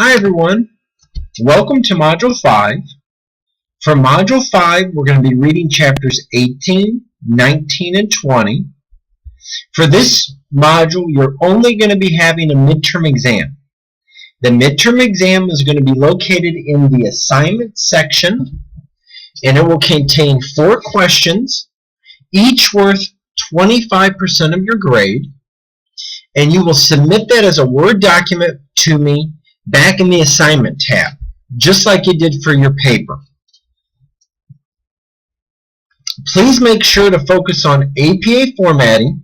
Hi everyone, welcome to Module 5. For Module 5, we're going to be reading chapters 18, 19, and 20. For this module, you're only going to be having a midterm exam. The midterm exam is going to be located in the assignment section, and it will contain 4 questions, each worth 25% of your grade, and you will submit that as a Word document to me back in the assignment tab, just like you did for your paper. Please make sure to focus on APA formatting,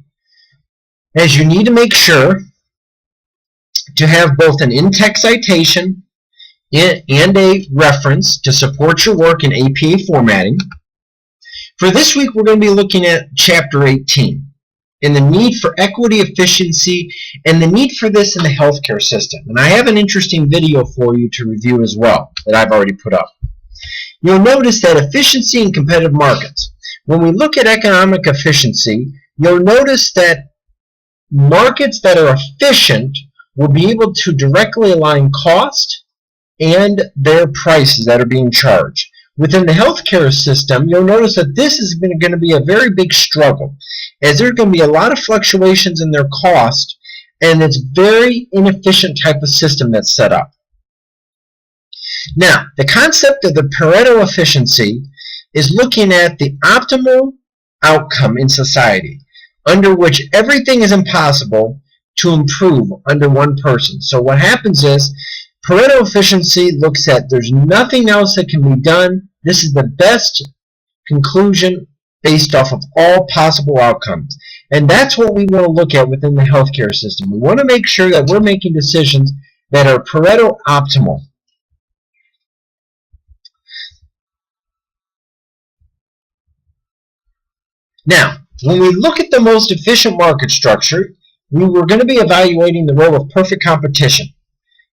as you need to make sure to have both an in-text citation and a reference to support your work in APA formatting. For this week, we're going to be looking at Chapter 18. And the need for equity, efficiency, and the need for this in the healthcare system. And I have an interesting video for you to review as well that I've already put up. You'll notice that efficiency in competitive markets. When we look at economic efficiency, you'll notice that markets that are efficient will be able to directly align cost and their prices that are being charged. Within the healthcare system, you'll notice that this is going to be a very big struggle, as there's going to be a lot of fluctuations in their cost, and it's very inefficient type of system that's set up. Now, the concept of the Pareto efficiency is looking at the optimal outcome in society, under which everything is impossible to improve under one person. So what happens is, Pareto efficiency looks at there's nothing else that can be done. This is the best conclusion based off of all possible outcomes. And that's what we want to look at within the healthcare system. We want to make sure that we're making decisions that are Pareto optimal. Now, when we look at the most efficient market structure, we're going to be evaluating the role of perfect competition.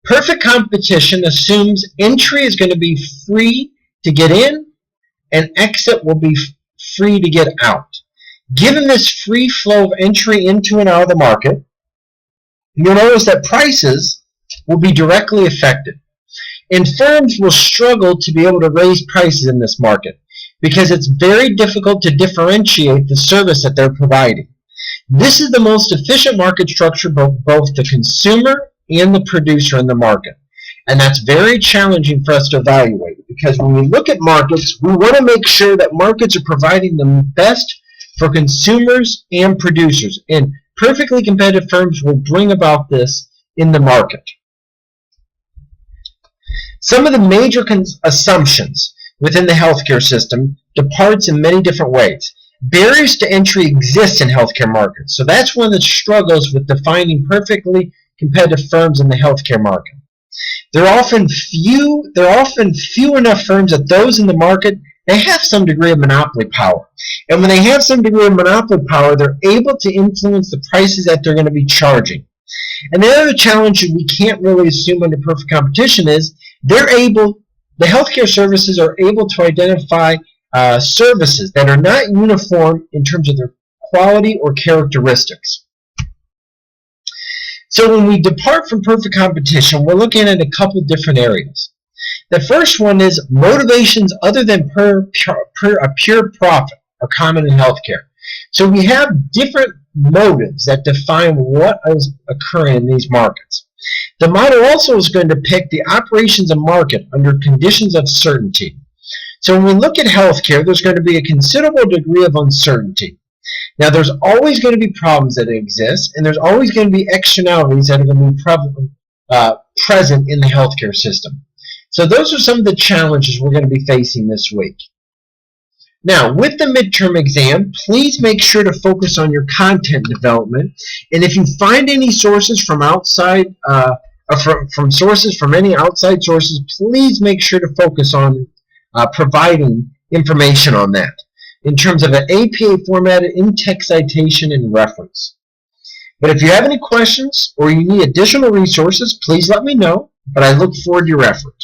Perfect competition assumes entry is going to be free to get in and exit will be free to get out. Given this free flow of entry into and out of the market, you'll notice that prices will be directly affected. And firms will struggle to be able to raise prices in this market because it's very difficult to differentiate the service that they're providing. This is the most efficient market structure for both the consumer and the producer in the market. And that's very challenging for us to evaluate, because when we look at markets, we want to make sure that markets are providing the best for consumers and producers. And perfectly competitive firms will bring about this in the market. Some of the major assumptions within the healthcare system departs in many different ways. Barriers to entry exist in healthcare markets. So that's one of the struggles with defining perfectly competitive firms in the healthcare market. There are often few enough firms that those in the market, they have some degree of monopoly power. And when they have some degree of monopoly power, they're able to influence the prices that they're going to be charging. And the other challenge we can't really assume under perfect competition is the healthcare services are able to identify services that are not uniform in terms of their quality or characteristics. So when we depart from perfect competition, we're looking at a couple different areas. The first one is motivations other than a pure profit are common in healthcare. So we have different motives that define what is occurring in these markets. The model also is going to depict the operations of market under conditions of certainty. So when we look at healthcare, there's going to be a considerable degree of uncertainty. Now, there's always going to be problems that exist, and there's always going to be externalities that are going to be present in the healthcare system. So those are some of the challenges we're going to be facing this week. Now, with the midterm exam, please make sure to focus on your content development. And if you find any sources from outside, from any outside sources, please make sure to focus on providing information on that, in terms of an APA formatted in-text citation and reference. But if you have any questions or you need additional resources, please let me know, but I look forward to your effort.